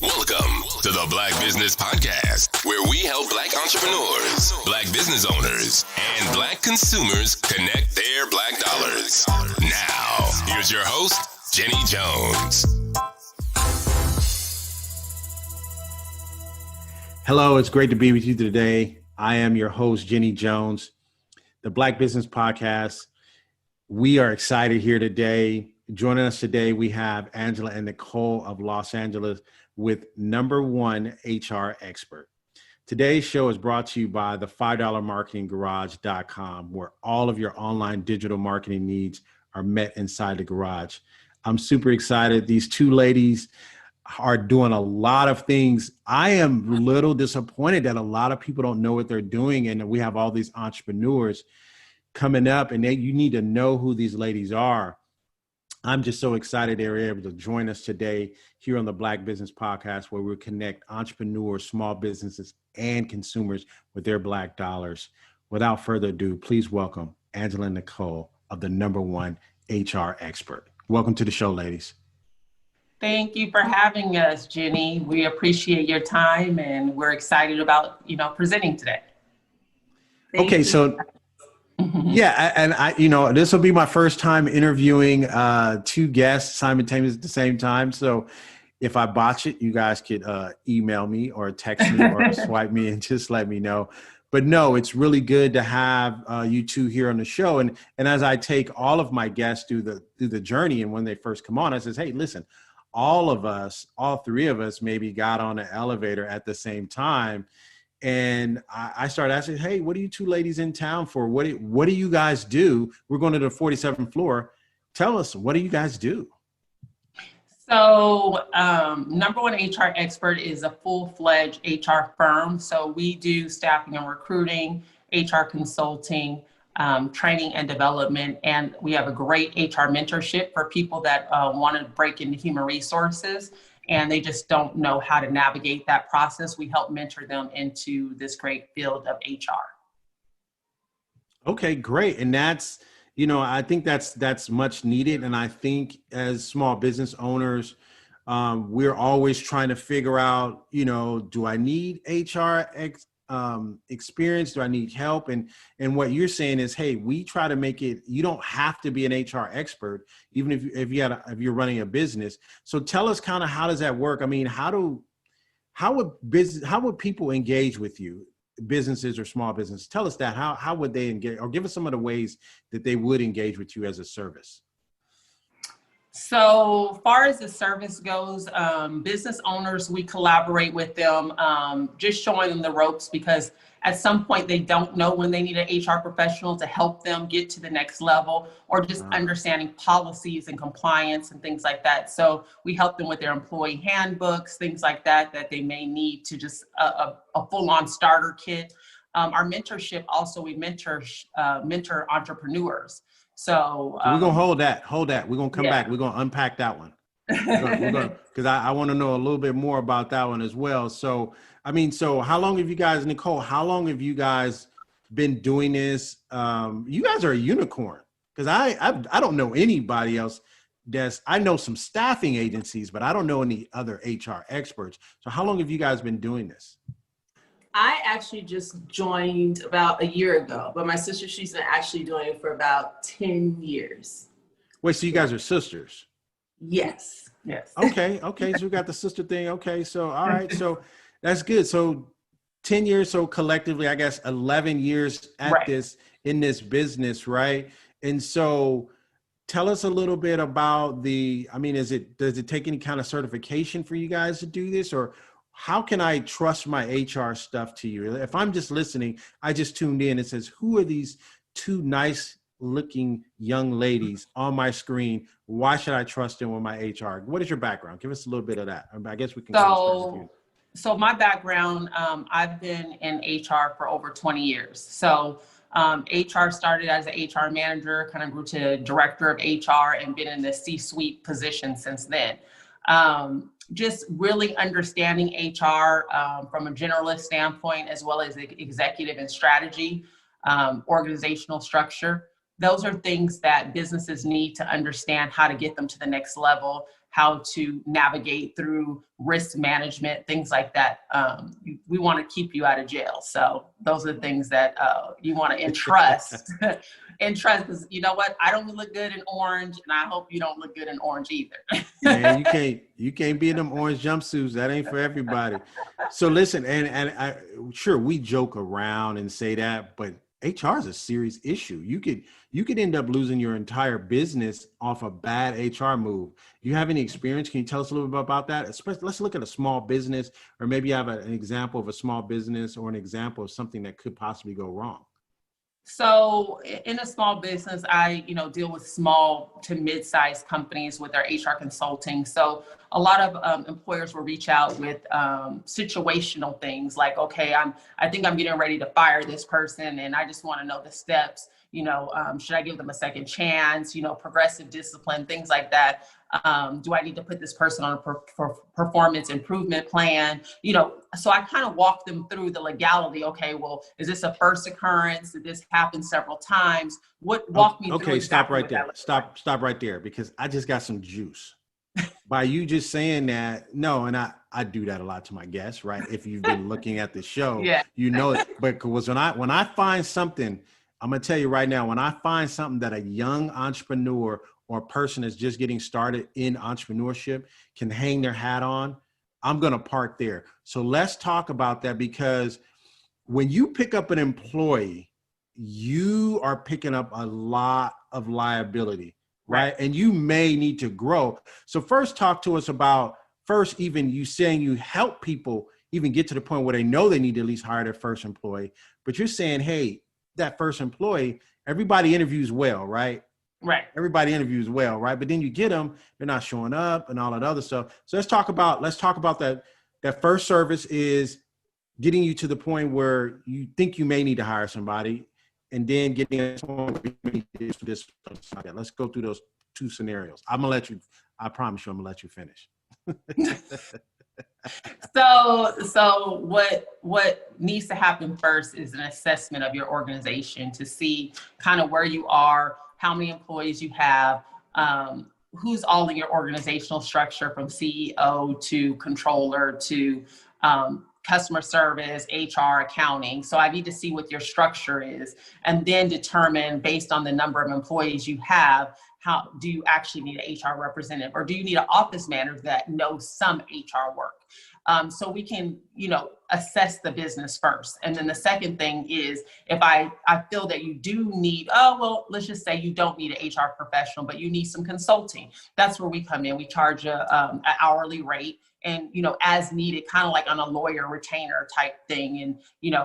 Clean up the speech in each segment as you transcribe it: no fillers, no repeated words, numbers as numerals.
Welcome to the Black Business Podcast, where we help Black entrepreneurs, Black business owners, and Black consumers connect their Black dollars. Now, here's your host, Jenny Jones. Hello, it's great to be with you today. I am your host, Jenny Jones, the Black Business Podcast. We are excited here today. Joining us today, we have Angela and Nicole of Los Angeles with number one HR expert. Today's show is brought to you by the $5marketinggarage.com, where all of your online digital marketing needs are met inside the garage. I'm super excited. These two ladies are doing a lot of things. I am a little disappointed that a lot of people don't know what they're doing, and we have all these entrepreneurs coming up, and you need to know who these ladies are. I'm just so excited they were able to join us today here on the Black Business Podcast, where we connect entrepreneurs, small businesses, and consumers with their Black dollars. Without further ado, please welcome Angela and Nicole of the number one HR expert. Welcome to the show, ladies. Thank you for having us, Jenny. We appreciate your time, and we're excited about, presenting today. Okay, so yeah, and this will be my first time interviewing two guests simultaneously at the same time. So if I botch it, you guys could email me or text me or swipe me and just let me know. But no, it's really good to have you two here on the show. And as I take all of my guests through the journey, and when they first come on, I says, hey, listen, all three of us maybe got on an elevator at the same time. And I started asking, hey, what are you two ladies in town for? What do you guys do? We're going to the 47th floor. Tell us, what do you guys do? So number one HR expert is a full-fledged HR firm. So we do staffing and recruiting, HR consulting, training and development. And we have a great HR mentorship for people that want to break into human resources and they just don't know how to navigate that process. We help mentor them into this great field of HR. Okay, great. And that's, I think that's much needed. And I think as small business owners, we're always trying to figure out, do I need HR experience? Do I need help? And what you're saying is, hey, we try to make it, you don't have to be an HR expert, even if you're running a business. So tell us kind of, how does that work? I mean, how would people engage with you, businesses or small businesses? Tell us that. How would they engage, or give us some of the ways that they would engage with you as a service? So far as the service goes, business owners, we collaborate with them, just showing them the ropes, because at some point they don't know when they need an HR professional to help them get to the next level, or just understanding policies and compliance and things like that. So we help them with their employee handbooks, things like that they may need to just a full-on starter kit. Our mentorship also, we mentor entrepreneurs. So we're going to hold that. We're going to come back. We're going to unpack that one. Because I want to know a little bit more about that one as well. So, how long have you guys, Nicole, been doing this? You guys are a unicorn, because I don't know anybody else. I know some staffing agencies, but I don't know any other HR experts. So how long have you guys been doing this? I actually just joined about a year ago, but my sister, she's been actually doing it for about 10 years. Wait, so you guys are sisters? Yes. Okay. So we got the sister thing. Okay. So, all right. So that's good. So 10 years. So collectively, I guess 11 years at this, in this business. Right. And so tell us a little bit about does it take any kind of certification for you guys to do this, or how can I trust my HR stuff to you? If I'm just listening, I just tuned in and says, who are these two nice looking young ladies on my screen? Why should I trust them with my HR? What is your background? Give us a little bit of that. I guess we can. So my background, I've been in HR for over 20 years. So HR started as an HR manager, kind of grew to director of HR, and been in the C-suite position since then. Just really understanding HR from a generalist standpoint, as well as executive and strategy, organizational structure. Those are things that businesses need to understand how to get them to the next level, how to navigate through risk management, things like that. We want to keep you out of jail. So those are the things that you want to entrust. Entrust, because you know what? I don't look good in orange, and I hope you don't look good in orange either. Man, you can't be in them orange jumpsuits. That ain't for everybody. So listen, and sure, we joke around and say that, but HR is a serious issue. You could end up losing your entire business off a bad HR move. You have any experience? Can you tell us a little bit about that? Especially, let's look at a small business, or maybe you have an example of a small business or an example of something that could possibly go wrong. So in a small business, I, deal with small to mid-sized companies with their HR consulting. So a lot of employers will reach out with situational things like, okay, I think I'm getting ready to fire this person, and I just want to know the steps. Should I give them a second chance? Progressive discipline, things like that. Do I need to put this person on a performance improvement plan? So I kind of walk them through the legality. Okay, well, is this a first occurrence? Did this happen several times? Walk me through. Okay, stop right there. Stop right there, because I just got some juice. By you just saying that, no, and I do that a lot to my guests, right? If you've been looking at the show, yeah. You know it. But because when I find something, I'm gonna tell you right now, when I find something that a young entrepreneur or a person that's just getting started in entrepreneurship can hang their hat on, I'm gonna park there. So let's talk about that, because when you pick up an employee, you are picking up a lot of liability, right? And you may need to grow. So first, talk to us about even you saying you help people even get to the point where they know they need to at least hire their first employee, but you're saying, hey, that first employee, everybody interviews well, right? Right. Everybody interviews well, right? But then you get them, they're not showing up and all that other stuff. So let's talk about that first service is getting you to the point where you think you may need to hire somebody, and then getting to the point where you need this. Let's go through those two scenarios. I promise you, I'm gonna let you finish. So what needs to happen first is an assessment of your organization to see kind of where you are, how many employees you have, who's all in your organizational structure, from CEO to controller to customer service, HR, accounting. So I need to see what your structure is, and then determine, based on the number of employees you have, how do you actually need an HR representative, or do you need an office manager that knows some HR work? So we can, assess the business first. And then the second thing is, if I feel that you do need, let's just say you don't need an HR professional, but you need some consulting. That's where we come in. We charge an hourly rate, and, as needed, kind of like on a lawyer retainer type thing. And,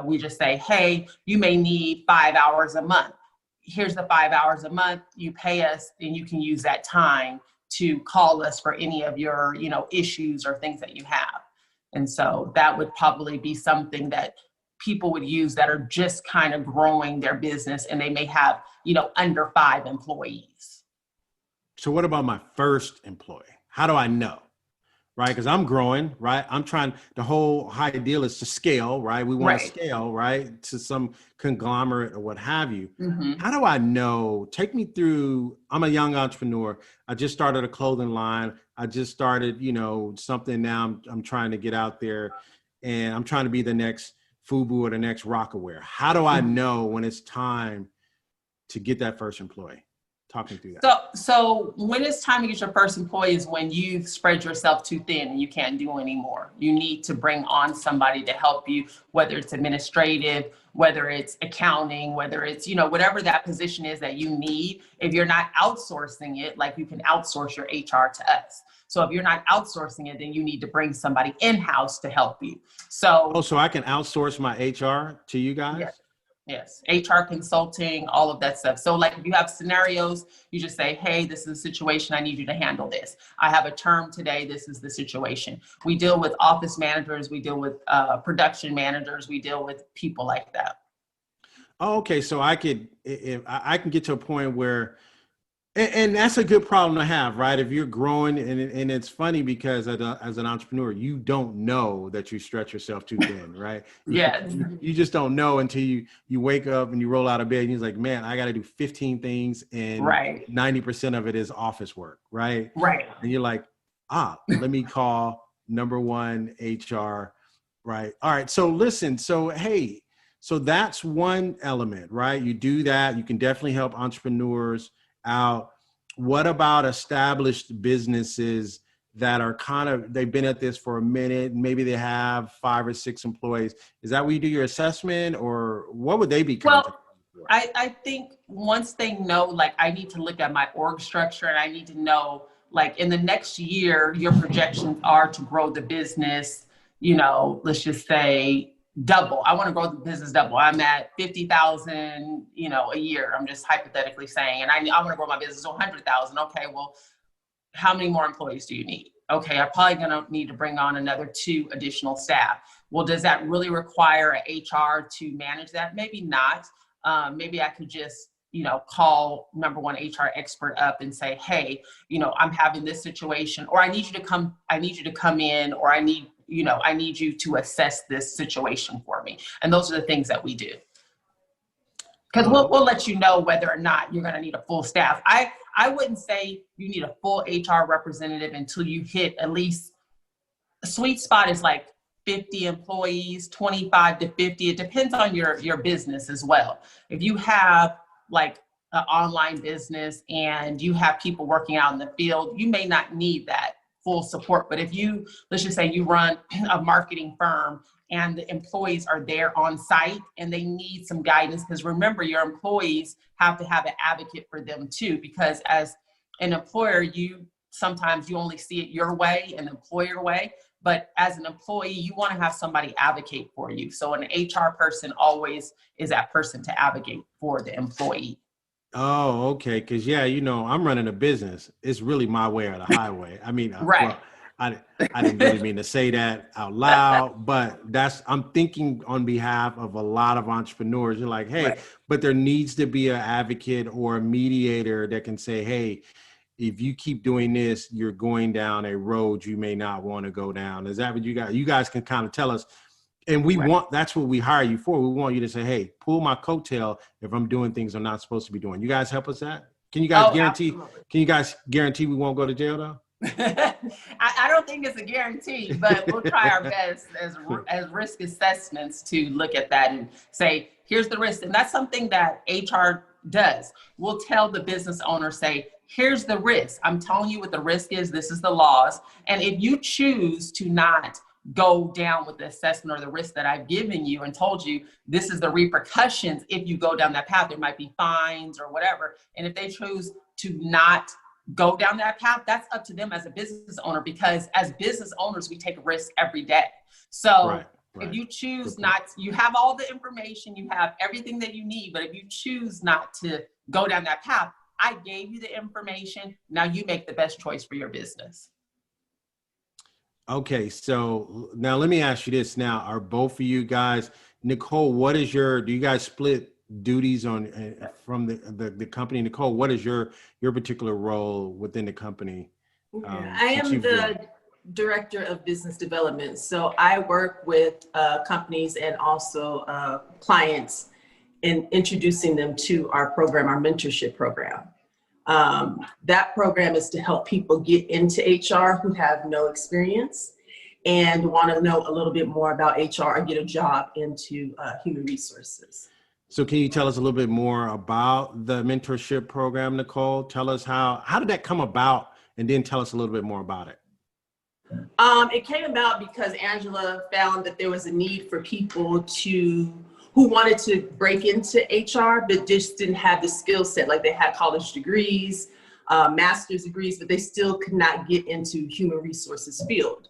we just say, hey, you may need 5 hours a month. Here's the 5 hours a month. You pay us, and you can use that time to call us for any of your, issues or things that you have. And so that would probably be something that people would use that are just kind of growing their business, and they may have, under 5 employees. So what about my first employee? How do I know? Right? Because I'm growing, right? The whole ideal is to scale, right? We want to scale, right? To some conglomerate or what have you. Mm-hmm. How do I know? Take me through, I'm a young entrepreneur. I just started a clothing line. I just started, something now I'm trying to get out there, and I'm trying to be the next FUBU or the next Rockaware. How do I know when it's time to get that first employee? Talk me through that. So when it's time to get your first employee is when you've spread yourself too thin and you can't do anymore. You need to bring on somebody to help you, whether it's administrative, whether it's accounting, whether it's, whatever that position is that you need. If you're not outsourcing it, like you can outsource your HR to us. So if you're not outsourcing it, then you need to bring somebody in-house to help you. So I can outsource my HR to you guys? Yes. HR consulting, all of that stuff. So like if you have scenarios, you just say, hey, this is a situation. I need you to handle this. I have a term today. This is the situation. We deal with office managers. We deal with production managers. We deal with people like that. Oh, okay. So I can get to a point where, and that's a good problem to have, right? If you're growing, and it's funny because as an entrepreneur, you don't know that you stretch yourself too thin, right? Yes. You just don't know until you wake up and you roll out of bed and you're like, man, I got to do 15 things, and 90% of it is office work, right? Right. And you're like, let me call number one HR, right? All right. So listen, so, hey, so that's one element, right? You do that. You can definitely help entrepreneurs out. What about established businesses that are they've been at this for a minute, maybe they have 5 or 6 employees? Is that where you do your assessment, or what would they be contacting? Well, I think once they know, like, I need to look at my org structure and I need to know, like, in the next year, your projections are to grow the business, let's just say double. I want to grow the business double. I'm at 50,000, a year. I'm just hypothetically saying, and I want to grow my business to 100,000. Okay, well, how many more employees do you need? Okay, I'm probably going to need to bring on another 2 additional staff. Well, does that really require an HR to manage that? Maybe not. Maybe I could just, call number one HR expert up and say, hey, I'm having this situation, or I need you to come in, or I need you to assess this situation for me. And those are the things that we do. Because we'll let you know whether or not you're going to need a full staff. I wouldn't say you need a full HR representative until you hit at least, a sweet spot is like 50 employees, 25 to 50. It depends on your business as well. If you have like an online business and you have people working out in the field, you may not need that full support. But if let's just say you run a marketing firm and the employees are there on site and they need some guidance, because remember, your employees have to have an advocate for them too, because as an employer, sometimes you only see it your way, an employer way, but as an employee, you want to have somebody advocate for you. So an HR person always is that person to advocate for the employee. Oh, okay. Because I'm running a business. It's really my way or the highway. I mean, right. Well, I didn't really mean to say that out loud, but I'm thinking on behalf of a lot of entrepreneurs. You're like, hey, right. But there needs to be an advocate or a mediator that can say, hey, if you keep doing this, you're going down a road you may not want to go down. Is that what you guys can kind of tell us? And that's what we hire you for. We want you to say, hey, pull my coattail if I'm doing things I'm not supposed to be doing. You guys help us that? Can you guys guarantee we won't go to jail though? I don't think it's a guarantee, but we'll try our best as risk assessments to look at that and say, here's the risk. And that's something that HR does. We'll tell the business owner, say, here's the risk. I'm telling you what the risk is. This is the laws. And if you choose to not go down with the assessment or the risk that I've given you and told you, this is the repercussions if you go down that path. There might be fines or whatever. And if they choose to not go down that path, that's up to them as a business owner, because as business owners, we take a risk every day. So right. If you choose not, you have all the information, you have everything that you need, but if you choose not to go down that path, I gave you the information. Now you make the best choice for your business. Okay, so now let me ask you this. Now, are both of you guys, Nicole, do you guys split duties from the company? Nicole, what is your particular role within the company? I am the director of business development. So I work with companies and also clients in introducing them to our program, our mentorship program. That program is to help people get into HR who have no experience and want to know a little bit more about HR or get a job into human resources. So can you tell us a little bit more about the mentorship program, Nicole? Tell us how did that come about, and then tell us a little bit more about it. It came about because Angela found that there was a need for people who wanted to break into HR, but just didn't have the skill set. Like they had college degrees, master's degrees, but they still could not get into human resources field.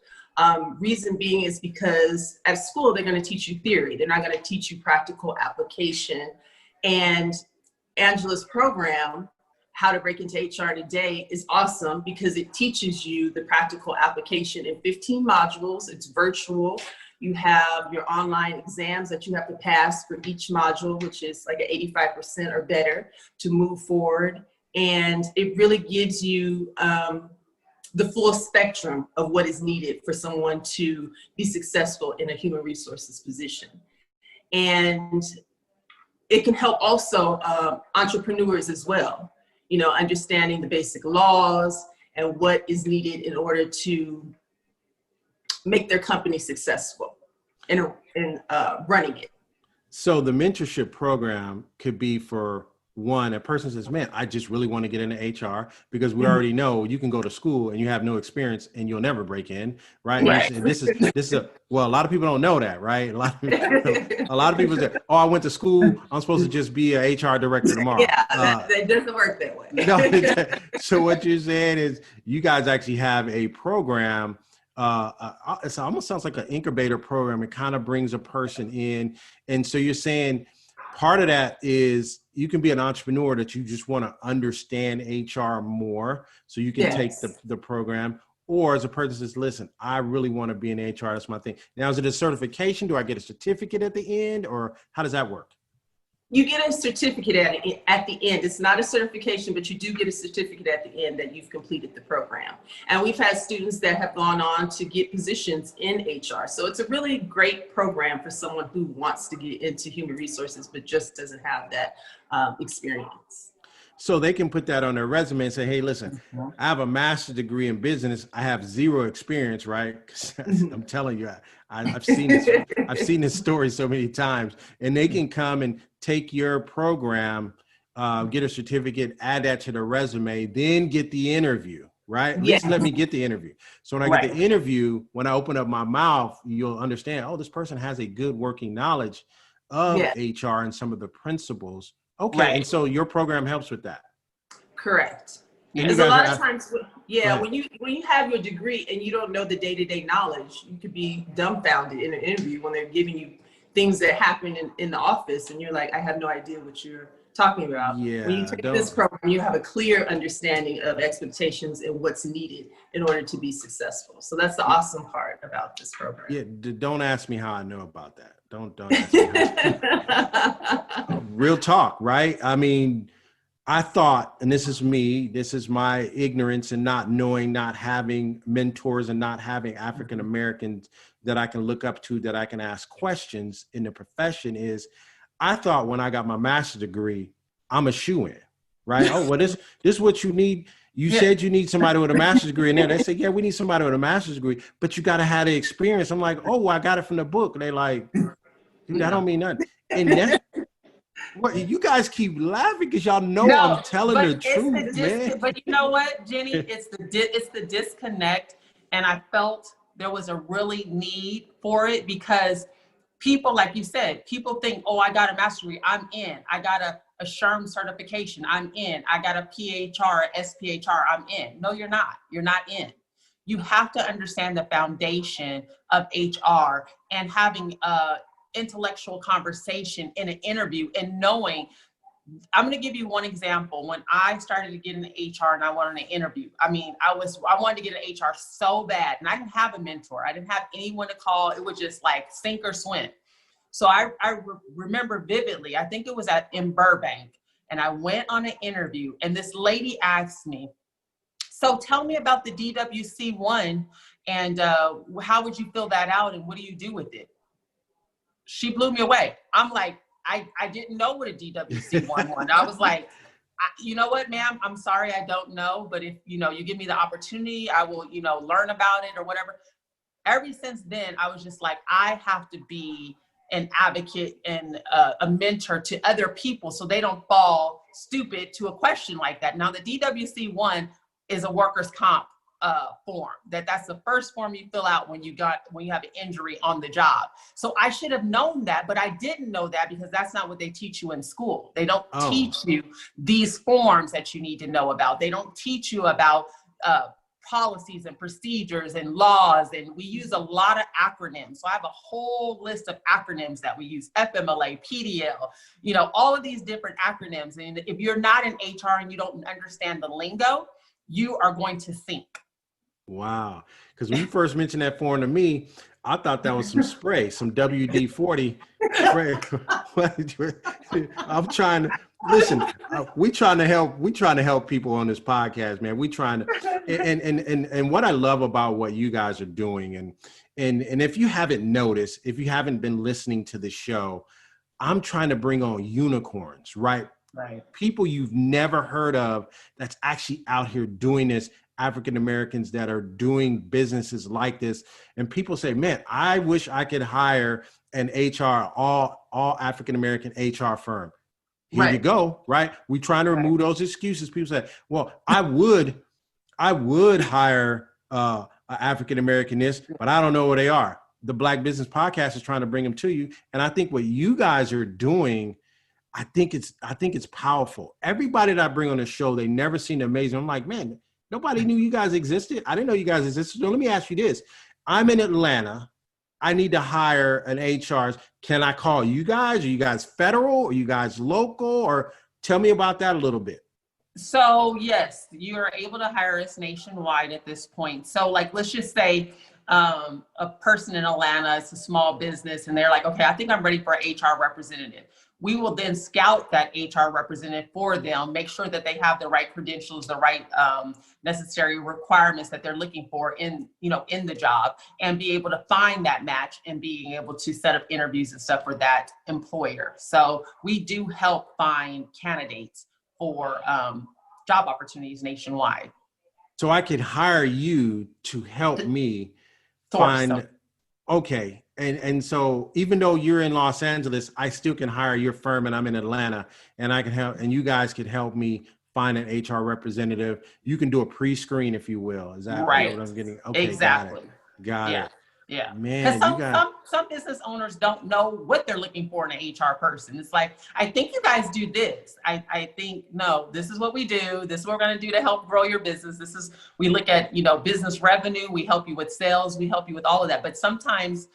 Reason being is because at school, they're going to teach you theory. They're not going to teach you practical application. And Angela's program, How to Break into HR Today, is awesome because it teaches you the practical application in 15 modules. It's virtual. You have your online exams that you have to pass for each module, which is like an 85% or better to move forward. And it really gives you the full spectrum of what is needed for someone to be successful in a human resources position. And it can help also entrepreneurs as well, understanding the basic laws and what is needed in order to make their company successful in running it. So the mentorship program could be for one, a person says, man, I just really want to get into HR, because we already know you can go to school and you have no experience and you'll never break in, right? Right. And this is well, a lot of people don't know that, right? A lot of people say, oh, I went to school, I'm supposed to just be a HR director tomorrow. Yeah, that doesn't work that way. No, so what you're saying is you guys actually have a program. It almost sounds like an incubator program. It kind of brings a person in. And so you're saying part of that is you can be an entrepreneur that you just want to understand HR more, so you can take the program. Or as a person says, listen, I really want to be in HR. That's my thing. Now, is it a certification? Do I get a certificate at the end, or how does that work? You get a certificate at the end. It's not a certification, but you do get a certificate at the end that you've completed the program. And we've had students that have gone on to get positions in HR. So it's a really great program for someone who wants to get into human resources, but just doesn't have that experience. So they can put that on their resume and say, hey, listen, I have a master's degree in business. I have zero experience, right? 'Cause I'm telling you, I've seen this story so many times. And they can come and take your program, get a certificate, add that to the resume, then get the interview, right? At least let me get the interview. So when I get the interview, when I open up my mouth, you'll understand, oh, this person has a good working knowledge of HR and some of the principles. Okay, and so your program helps with that. Correct. And Because a lot of times, when you have your degree and you don't know the day-to-day knowledge, you could be dumbfounded in an interview when they're giving you things that happen in the office, and you're like, I have no idea what you're talking about. Yeah, when you take this program, you have a clear understanding of expectations and what's needed in order to be successful. So that's the awesome part about this program. Yeah, don't ask me how I know about that. Don't ask me. Real talk, right? I mean, I thought, and this is me, this is my ignorance and not knowing, not having mentors and not having African Americans that I can look up to, that I can ask questions in the profession, is I thought when I got my master's degree, I'm a shoo-in, right? Oh, well, this is what you need. You said you need somebody with a master's degree, and then they say, yeah, we need somebody with a master's degree, but you got to have the experience. I'm like, oh, well, I got it from the book. And they like, dude, that don't mean nothing. And that, what, you guys keep laughing because y'all know I'm telling the truth, man. But you know what, Jenny? It's the disconnect, and I felt there was a really need for it, because people, like you said, people think, oh, I got a master's degree, I'm in. I got a SHRM certification, I'm in. I got a PHR, SPHR, I'm in. No, you're not. You're not in. You have to understand the foundation of HR and having a intellectual conversation in an interview, and knowing. I'm going to give you one example. When I started to get into HR and I wanted an interview, I mean, I wanted to get into HR so bad, and I didn't have a mentor. I didn't have anyone to call. It was just like sink or swim. So I remember vividly, I think it was in Burbank, and I went on an interview, and this lady asked me, so tell me about the DWC-1, and how would you fill that out, and what do you do with it? She blew me away. I'm like, I didn't know what a DWC-1 was. I was like, you know what, ma'am, I'm sorry, I don't know, but if, you give me the opportunity, I will, learn about it or whatever. Ever since then, I was just like, I have to be an advocate and a mentor to other people so they don't fall stupid to a question like that. Now, the DWC-1 is a workers' comp form. That's the first form you fill out when you have an injury on the job. So I should have known that, but I didn't know that because that's not what they teach you in school. They don't teach you these forms that you need to know about. They don't teach you about policies and procedures and laws, and we use a lot of acronyms. So I have a whole list of acronyms that we use: FMLA, PDL, all of these different acronyms. And if you're not in HR and you don't understand the lingo, you are going to sink. Wow. Because when you first mentioned that form to me, I thought that was some spray, some WD-40 spray. I'm trying to listen. We trying to help people on this podcast, man. We trying to, and what I love about what you guys are doing, and if you haven't noticed, if you haven't been listening to the show, I'm trying to bring on unicorns, right? Right. People you've never heard of that's actually out here doing this African Americans that are doing businesses like this. And people say, man, I wish I could hire an HR, all African American HR firm. Here you go, right? We're trying to remove those excuses. People say, well, I would hire an African Americanist, but I don't know where they are. The Black Business Podcast is trying to bring them to you. And I think what you guys are doing, I think it's powerful. Everybody that I bring on the show, they never seem amazing. I'm like, man, nobody knew you guys existed. I didn't know you guys existed. So let me ask you this. I'm in Atlanta. I need to hire an HR. Can I call you guys? Are you guys federal? Are you guys local? Or tell me about that a little bit. So yes, you are able to hire us nationwide at this point. So like, let's just say a person in Atlanta, it's a small business, and they're like, okay, I think I'm ready for an HR representative. We will then scout that HR representative for them, make sure that they have the right credentials, the right necessary requirements that they're looking for in the job, and be able to find that match and being able to set up interviews and stuff for that employer. So we do help find candidates for job opportunities nationwide. So I could hire you to help me find, okay. And so even though you're in Los Angeles, I still can hire your firm and I'm in Atlanta, and I can help, and you guys could help me find an HR representative. You can do a pre-screen, if you will. Is that right? What I'm getting? Okay, exactly. Got it. Yeah. Man, because some business owners don't know what they're looking for in an HR person. It's like, I think you guys do this. I think, no, this is what we do. This is what we're going to do to help grow your business. We look at, business revenue. We help you with sales. We help you with all of that. But sometimes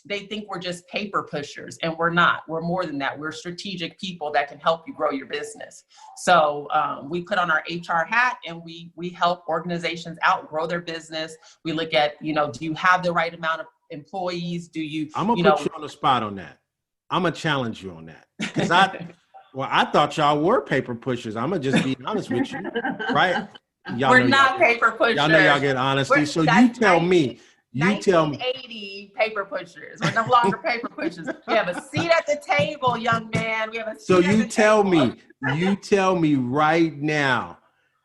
they think we're just paper pushers, and we're not. We're more than that. We're strategic people that can help you grow your business. So we put on our HR hat, and we help organizations out, grow their business. We look at, do you have the right amount of employees? Do you? I'm gonna put you on the spot on that. I'm gonna challenge you on that, because I thought y'all were paper pushers. I'm gonna just be honest with you, right? We're not paper pushers. Y'all know y'all get honesty. So you tell me. 1980 paper pushers. We're no longer paper pushers. We have a seat at the table, young man. We have a seat so at you the tell table. you tell me right now,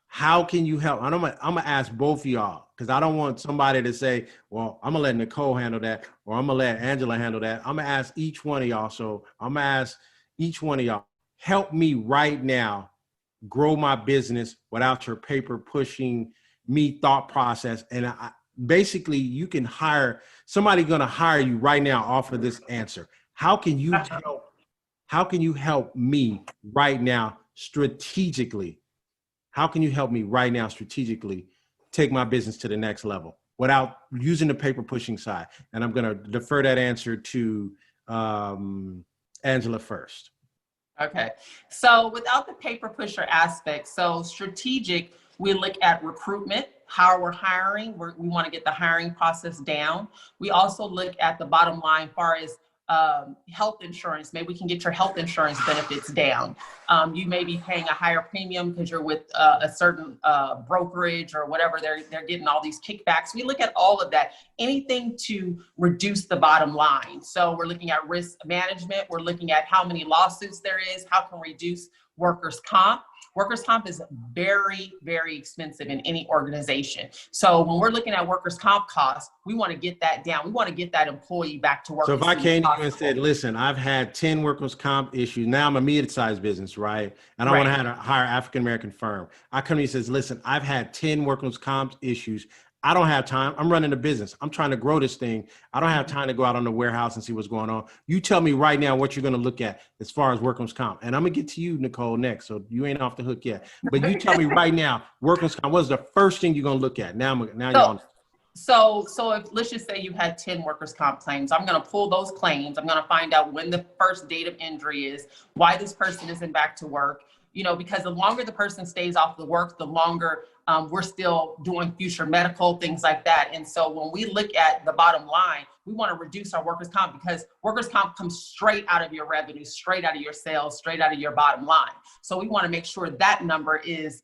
how can you help? I'm gonna ask both of y'all, because I don't want somebody to say, well, I'm gonna let Nicole handle that, or I'm gonna let Angela handle that. I'm gonna ask each one of y'all. So I'm gonna ask each one of y'all, help me right now grow my business without your paper pushing me thought process. And basically, you can hire somebody going to hire you right now off of this answer. How can you help me right now strategically? How can you help me right now strategically take my business to the next level without using the paper pushing side? And I'm going to defer that answer to Angela first. Okay. So without the paper pusher aspect, so strategic, we look at recruitment, how we're hiring. We want to get the hiring process down. We also look at the bottom line as far as health insurance. Maybe we can get your health insurance benefits down. You may be paying a higher premium because you're with a certain brokerage or whatever. They're getting all these kickbacks. We look at all of that, anything to reduce the bottom line. So we're looking at risk management. We're looking at how many lawsuits there is, how can we reduce workers' comp. Workers' comp is very, very expensive in any organization. So when we're looking at workers' comp costs, we want to get that down. We want to get that employee back to work. So if I came to you and said, listen, I've had 10 workers' comp issues. Now I'm a mid-sized business, right? And I want to hire an African-American firm. I come to you and says, listen, I've had 10 workers' comp issues. I don't have time. I'm running a business. I'm trying to grow this thing. I don't have time to go out on the warehouse and see what's going on. You tell me right now what you're going to look at as far as workers' comp. And I'm going to get to you, Nicole, next. So you ain't off the hook yet. But you tell me right now, workers' comp, what's the first thing you're going to look at? So if let's just say you had 10 workers' comp claims, I'm going to pull those claims. I'm going to find out when the first date of injury is, why this person isn't back to work. Because the longer the person stays off the work, the longer we're still doing future medical, things like that. And so when we look at the bottom line, we want to reduce our workers' comp, because workers' comp comes straight out of your revenue, straight out of your sales, straight out of your bottom line. So we want to make sure that number is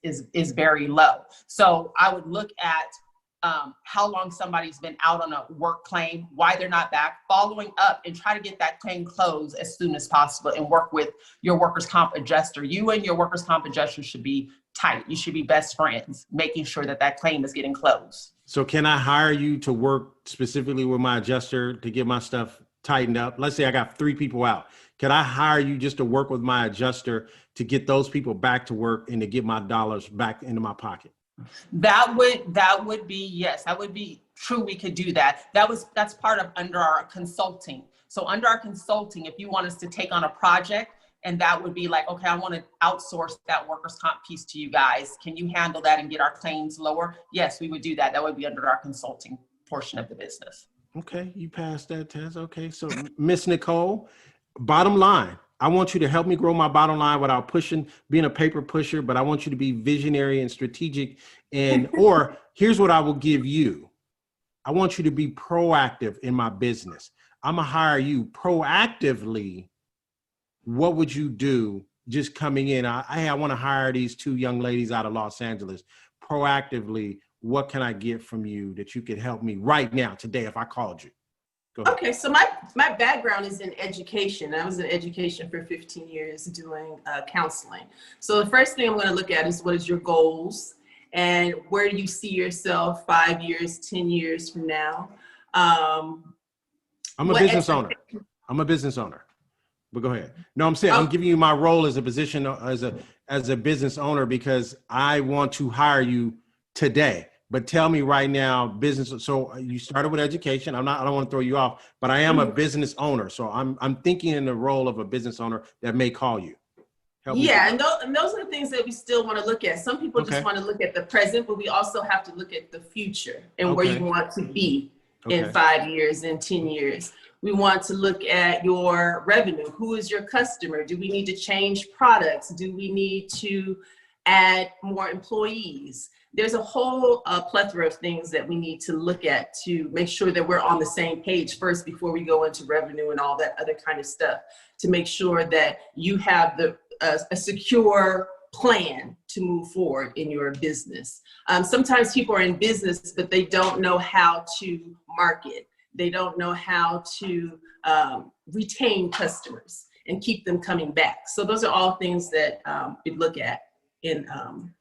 very low. So I would look at how long somebody's been out on a work claim, why they're not back, following up, and try to get that claim closed as soon as possible, and work with your workers' comp adjuster. You and your workers' comp adjuster should be tight. You should be best friends, making sure that that claim is getting closed. So can I hire you to work specifically with my adjuster to get my stuff tightened up? Let's say I got 3 people out. Can I hire you just to work with my adjuster to get those people back to work and to get my dollars back into my pocket? That would be, yes, that would be true. We could do that. That's part of under our consulting. So under our consulting, if you want us to take on a project, and that would be like, okay, I want to outsource that workers' comp piece to you guys. Can you handle that and get our claims lower? Yes, we would do that. That would be under our consulting portion of the business. Okay, you passed that test. Okay, so Miss Nicole, bottom line, I want you to help me grow my bottom line without being a paper pusher, but I want you to be visionary and strategic. Or here's what I will give you. I want you to be proactive in my business. I'm gonna hire you proactively. What would you do just coming in? I want to hire these 2 young ladies out of Los Angeles. Proactively, what can I get from you that you could help me right now, today, if I called you? Go ahead. Okay, so my background is in education. I was in education for 15 years doing counseling. So the first thing I'm going to look at is what is your goals and where do you see yourself 5 years, 10 years from now? I'm a business owner. But go ahead. No, I'm saying I'm giving you my role as a position as a business owner because I want to hire you today. But tell me right now, business. So you started with education. I don't want to throw you off, but I am a business owner. So I'm thinking in the role of a business owner that may call you. Yeah, and those are the things that we still want to look at. Some people just want to look at the present, but we also have to look at the future and where you want to be in 5 years and 10 years. We want to look at your revenue. Who is your customer? Do we need to change products? Do we need to add more employees? There's a whole plethora of things that we need to look at to make sure that we're on the same page first before we go into revenue and all that other kind of stuff, to make sure that you have a secure plan to move forward in your business. Sometimes people are in business, but they don't know how to market. They don't know how to retain customers and keep them coming back. So those are all things that we look at in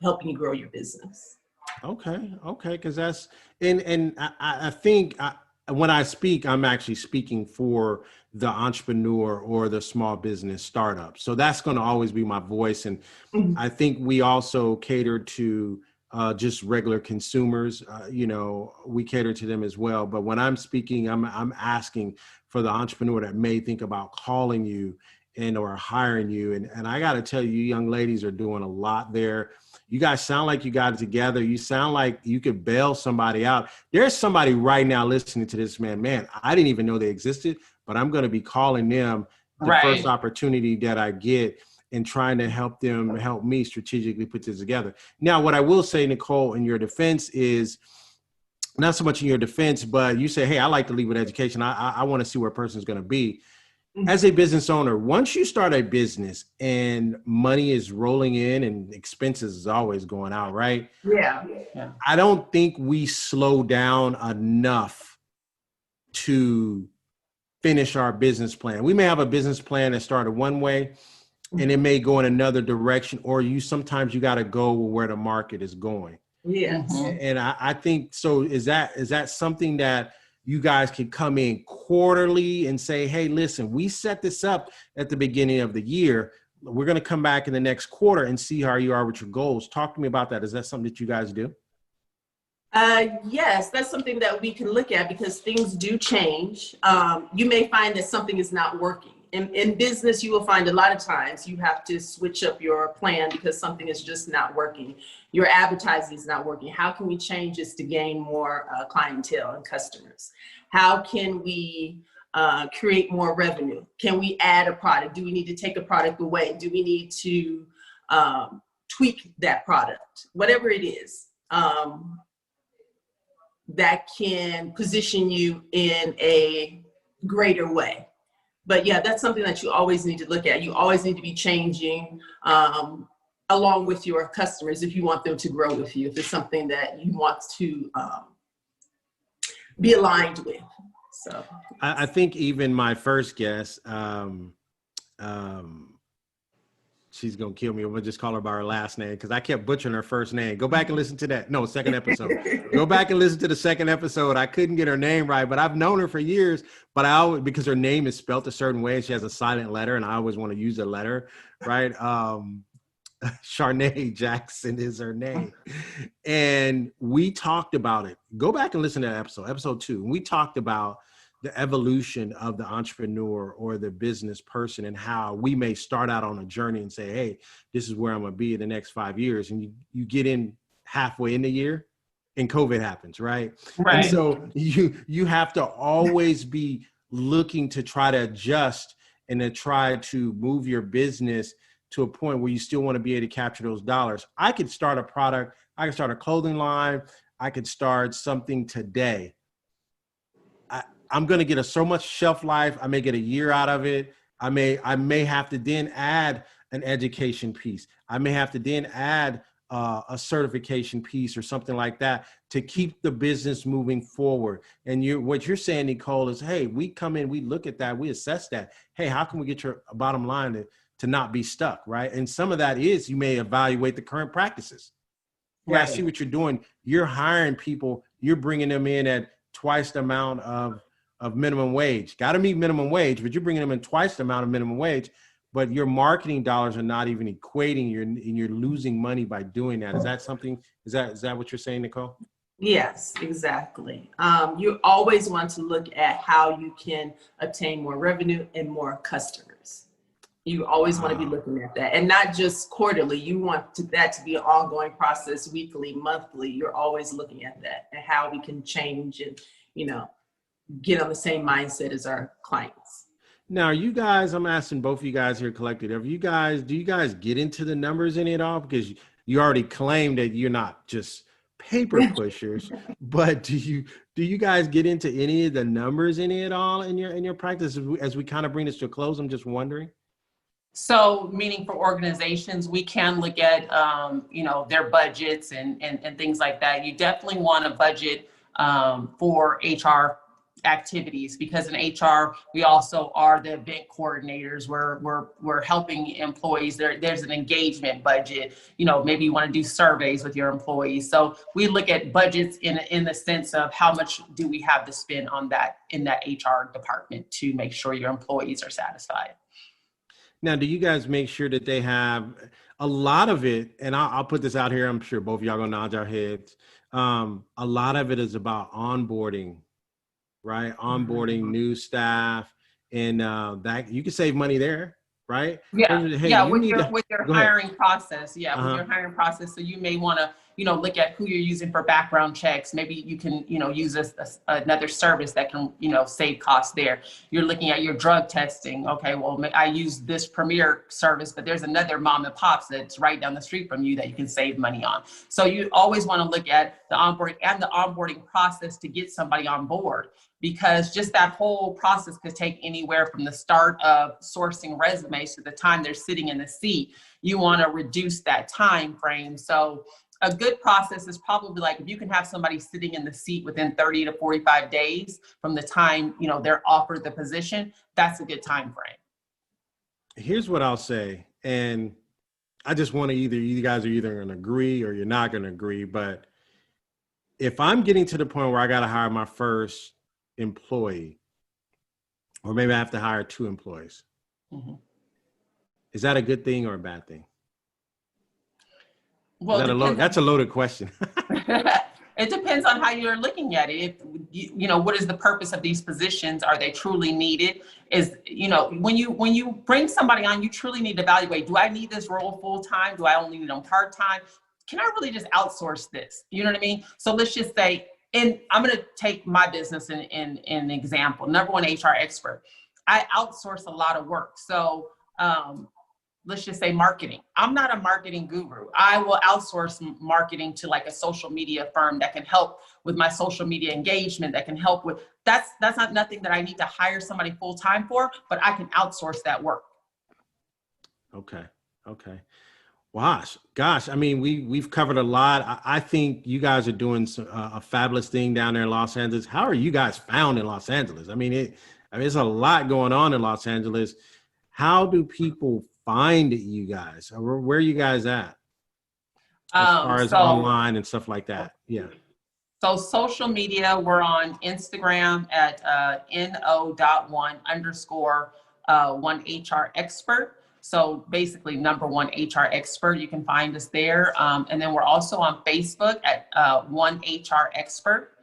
helping you grow your business. Okay. Because that's, and I think when I speak, I'm actually speaking for the entrepreneur or the small business startup. So that's going to always be my voice. And I think we also cater to just regular consumers. We cater to them as well. But when I'm speaking, I'm asking for the entrepreneur that may think about calling you and or hiring you. And I got to tell you, young ladies are doing a lot there. You guys sound like you got it together. You sound like you could bail somebody out. There's somebody right now listening to this, man, I didn't even know they existed, but I'm going to be calling them the first opportunity that I get and trying to help them help me strategically put this together. Now, what I will say, Nicole, in your defense is, not so much in your defense, but you say, hey, I like to lead with education. I want to see where a person's going to be. As a business owner, once you start a business and money is rolling in and expenses is always going out, right? Yeah. I don't think we slow down enough to finish our business plan. We may have a business plan that started one way and it may go in another direction, or sometimes you got to go where the market is going. Yes. And I think, so is that something that you guys can come in quarterly and say, hey, listen, we set this up at the beginning of the year. We're going to come back in the next quarter and see how you are with your goals. Talk to me about that. Is that something that you guys do? Yes, that's something that we can look at because things do change. You may find that something is not working. In business, you will find a lot of times you have to switch up your plan because something is just not working. Your advertising is not working. How can we change this to gain more clientele and customers? How can we create more revenue? Can we add a product? Do we need to take a product away? Do we need to tweak that product? Whatever it is that can position you in a greater way. But yeah, that's something that you always need to look at. You always need to be changing along with your customers if you want them to grow with you, if it's something that you want to be aligned with. So I think even my first guest she's going to kill me. I'm going to just call her by her last name because I kept butchering her first name. Go back and listen to that. No, second episode. Go back and listen to the second episode. I couldn't get her name right, but I've known her for years. But I always, because her name is spelt a certain way, she has a silent letter, and I always want to use a letter, right? Charnay Jackson is her name. And we talked about it. Go back and listen to that episode 2. We talked about the evolution of the entrepreneur or the business person and how we may start out on a journey and say, hey, this is where I'm going to be in the next 5 years. And you get in halfway in the year and COVID happens, right? Right. And so you have to always be looking to try to adjust and to try to move your business to a point where you still want to be able to capture those dollars. I could start a product. I could start a clothing line. I could start something today. I'm going to get so much shelf life. I may get a year out of it. I may have to then add an education piece. I may have to then add a certification piece or something like that to keep the business moving forward. And what you're saying, Nicole, is, hey, we come in, we look at that, we assess that. Hey, how can we get your bottom line to not be stuck, right? And some of that is you may evaluate the current practices. Yeah, right. I see what you're doing. You're hiring people. You're bringing them in at twice the amount of minimum wage. Got to meet minimum wage, but you're bringing them in twice the amount of minimum wage. But your marketing dollars are not even equating. You're losing money by doing that. Is that something? Is that what you're saying, Nicole? Yes, exactly. You always want to look at how you can obtain more revenue and more customers. You always want to be looking at that, and not just quarterly. You want that to be an ongoing process, weekly, monthly. You're always looking at that and how we can change and, get on the same mindset as our clients. Now, you guys, I'm asking both of you guys here collected, do you guys get into the numbers in it all? Because you already claimed that you're not just paper pushers, but do you guys get into any of the numbers in it all in your practice? As we kind of bring this to a close, I'm just wondering. So, meaning for organizations, we can look at, their budgets and things like that. You definitely want to budget for HR activities, because in HR, we also are the event coordinators. We're helping employees. There's an engagement budget. Maybe you want to do surveys with your employees. So we look at budgets in the sense of how much do we have to spend on that in that HR department to make sure your employees are satisfied. Now, do you guys make sure that they have a lot of it? And I'll put this out here. I'm sure both of y'all gonna nod your heads. A lot of it is about onboarding, right? Onboarding new staff, and that you can save money there, right? Yeah, hey, with your hiring process. Yeah, with your hiring process. So you may want to, look at who you're using for background checks. Maybe you can, use another service that can, save costs there. You're looking at your drug testing. Okay, well, I use this Premier service, but there's another mom and pops that's right down the street from you that you can save money on. So you always want to look at the onboarding process to get somebody on board, because just that whole process could take anywhere from the start of sourcing resumes to the time they're sitting in the seat. You want to reduce that time frame. So a good process is probably like if you can have somebody sitting in the seat within 30 to 45 days from the time, they're offered the position, that's a good time frame. Here's what I'll say. And I just want to you guys are either going to agree or you're not going to agree. But if I'm getting to the point where I got to hire my first employee, or maybe I have to hire 2 employees, is that a good thing or a bad thing? Well, that's a loaded question. It depends on how you're looking at it. What is the purpose of these positions? Are they truly needed? When you bring somebody on, you truly need to evaluate, do I need this role full time? Do I only need them part time? Can I really just outsource this? You know what I mean? So let's just say, and I'm going to take my business in an example. Number one HR expert. I outsource a lot of work. So, let's just say marketing. I'm not a marketing guru. I will outsource marketing to like a social media firm that can help with my social media engagement, that can help with, that's not nothing that I need to hire somebody full time for, but I can outsource that work. Okay. Gosh. I mean, we've covered a lot. I think you guys are doing a fabulous thing down there in Los Angeles. How are you guys found in Los Angeles? I mean, there's a lot going on in Los Angeles. How do people find you guys? Or where are you guys at? As far as online and stuff like that. Yeah. So social media, we're on Instagram at no.1_1HR expert. So basically number one HR expert, you can find us there. And then we're also on Facebook at 1HR expert.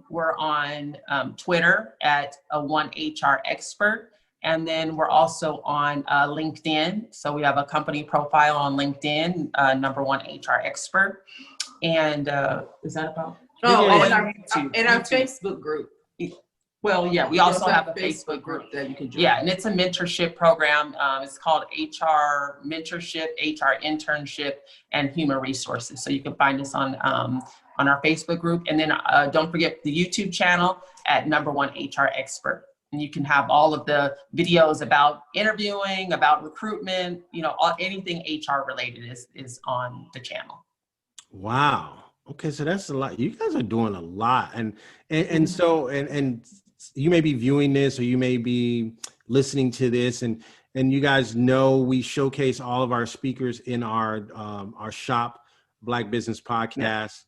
We're on Twitter at 1HR expert. And then we're also on LinkedIn. So we have a company profile on LinkedIn, number one HR expert. And is that about? And our Facebook group. Well, yeah, we also have a Facebook group that you can join. Yeah, and it's a mentorship program. It's called HR Mentorship, HR Internship, and Human Resources. So you can find us on our Facebook group. And then don't forget the YouTube channel at number one HR expert. And you can have all of the videos about interviewing, about recruitment, anything HR related is on the channel. Wow. Okay, so that's a lot. You guys are doing a lot, and so you may be viewing this, or you may be listening to this, and you guys know we showcase all of our speakers in our shop Black Business Podcast.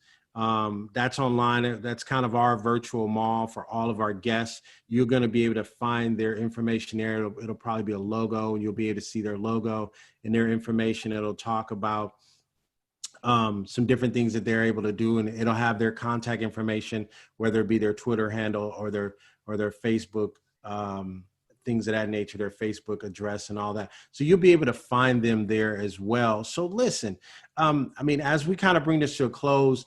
That's online. That's kind of our virtual mall for all of our guests. You're going to be able to find their information there. It'll probably be a logo, and you'll be able to see their logo and their information. It'll talk about some different things that they're able to do, and it'll have their contact information, whether it be their Twitter handle or their Facebook, things of that nature, their Facebook address and all that. So you'll be able to find them there as well. So listen, as we kind of bring this to a close,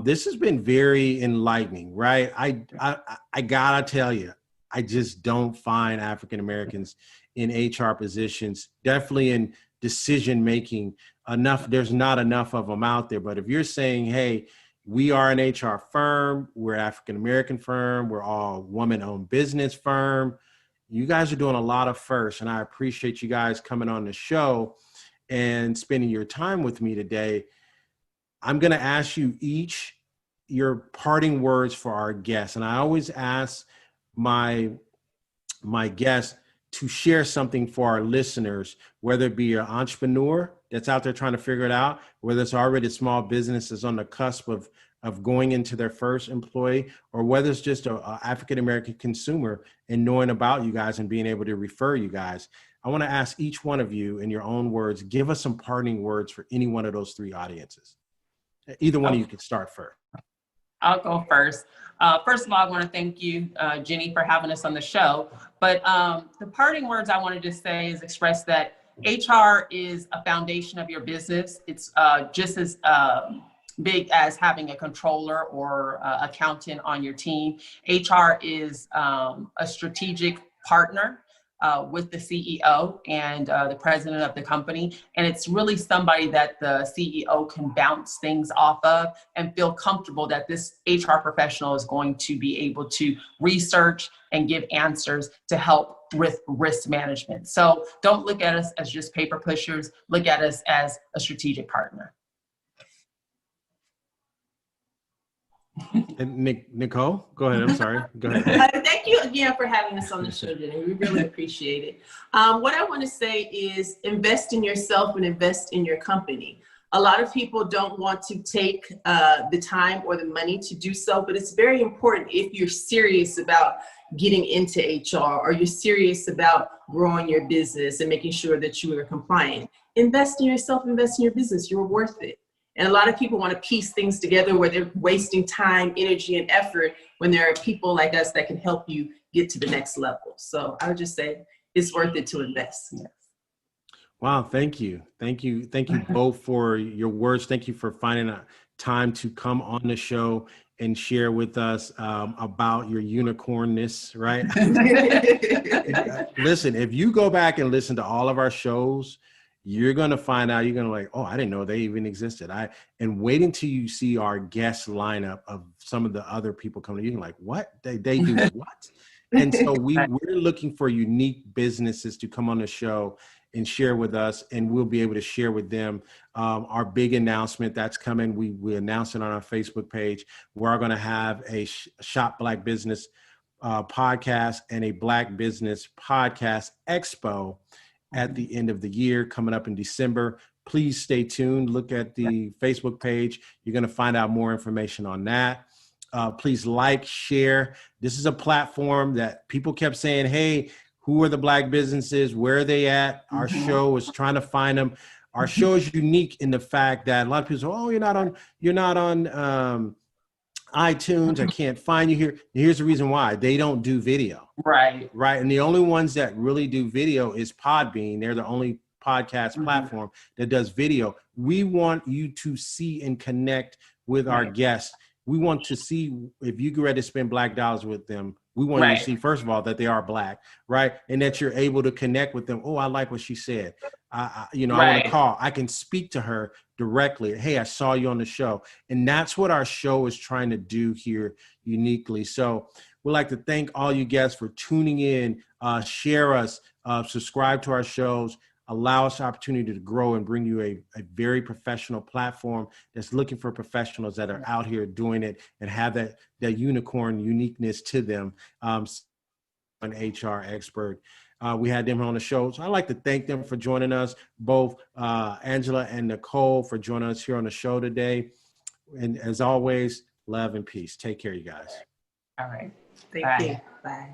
this has been very enlightening, right? I gotta tell you, I just don't find African Americans in HR positions, definitely in decision-making enough. There's not enough of them out there. But if you're saying, hey, we are an HR firm, we're an African-American firm, we're all woman-owned business firm, you guys are doing a lot of firsts. And I appreciate you guys coming on the show and spending your time with me today. I'm going to ask you each your parting words for our guests. And I always ask my guests to share something for our listeners, whether it be an entrepreneur that's out there trying to figure it out, whether it's already a small business that's on the cusp of going into their first employee, or whether it's just an African-American consumer and knowing about you guys and being able to refer you guys. I want to ask each one of you in your own words, give us some parting words for any one of those three audiences. Either one of you can start first. I'll go first. First of all, I want to thank you, Jenny, for having us on the show. But the parting words I wanted to say is express that HR is a foundation of your business. It's just as big as having a controller or accountant on your team. HR is a strategic partner with the CEO and the president of the company. And it's really somebody that the CEO can bounce things off of and feel comfortable that this HR professional is going to be able to research and give answers to help with risk management. So don't look at us as just paper pushers, look at us as a strategic partner. And Nicole, go ahead. I'm sorry. Go ahead. Thank you again for having us on the show, Jenny. We really appreciate it. What I want to say is invest in yourself and invest in your company. A lot of people don't want to take the time or the money to do so, but it's very important if you're serious about getting into HR or you're serious about growing your business and making sure that you are compliant. Invest in yourself, invest in your business. You're worth it. And a lot of people want to piece things together where they're wasting time, energy, and effort when there are people like us that can help you get to the next level. So I would just say it's worth it to invest. Yes. Wow. Thank you. Thank you. Thank you both for your words. Thank you for finding a time to come on the show and share with us about your unicornness, right? Listen, if you go back and listen to all of our shows, you're going to find out, you're going to like, oh, I didn't know they even existed. And wait until you see our guest lineup of some of the other people coming, you're like, what? They do what? And so we're looking for unique businesses to come on the show and share with us, and we'll be able to share with them our big announcement that's coming. We announced it on our Facebook page. We're going to have a Shop Black Business podcast and a Black Business Podcast Expo. at the end of the year coming up in December. Please stay tuned. Look at the Facebook page. You're going to find out more information on that. Please like, share. This is a platform that people kept saying, hey, who are the Black businesses? Where are they at? Our show is trying to find them. Our show is unique in the fact that a lot of people say, oh, you're not on iTunes. I can't find you here. Here's the reason why. They don't do video. Right. And the only ones that really do video is Podbean. They're the only podcast platform that does video. We want you to see and connect with our guests. We want to see if you get ready to spend Black dollars with them. We want you to see, first of all, that they are Black, right? And that you're able to connect with them. Oh, I like what she said. I want to call. I can speak to her directly. Hey, I saw you on the show. And that's what our show is trying to do here uniquely. So we'd like to thank all you guests for tuning in. Share us, subscribe to our shows. Allow us the opportunity to grow and bring you a very professional platform that's looking for professionals that are out here doing it and have that unicorn uniqueness to them. An HR expert. We had them on the show. So I'd like to thank them for joining us, both Angela and Nicole, for joining us here on the show today. And as always, love and peace. Take care, you guys. All right. Thank you. Bye.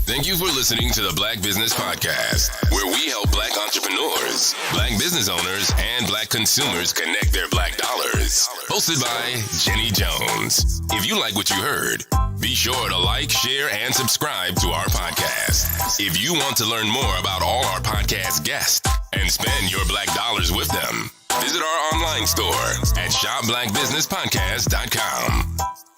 Thank you for listening to the Black Business Podcast, where we help Black entrepreneurs, Black business owners, and Black consumers connect their Black dollars. Hosted by Jenny Jones. If you like what you heard, be sure to like, share, and subscribe to our podcast. If you want to learn more about all our podcast guests and spend your Black dollars with them, visit our online store at shopblackbusinesspodcast.com.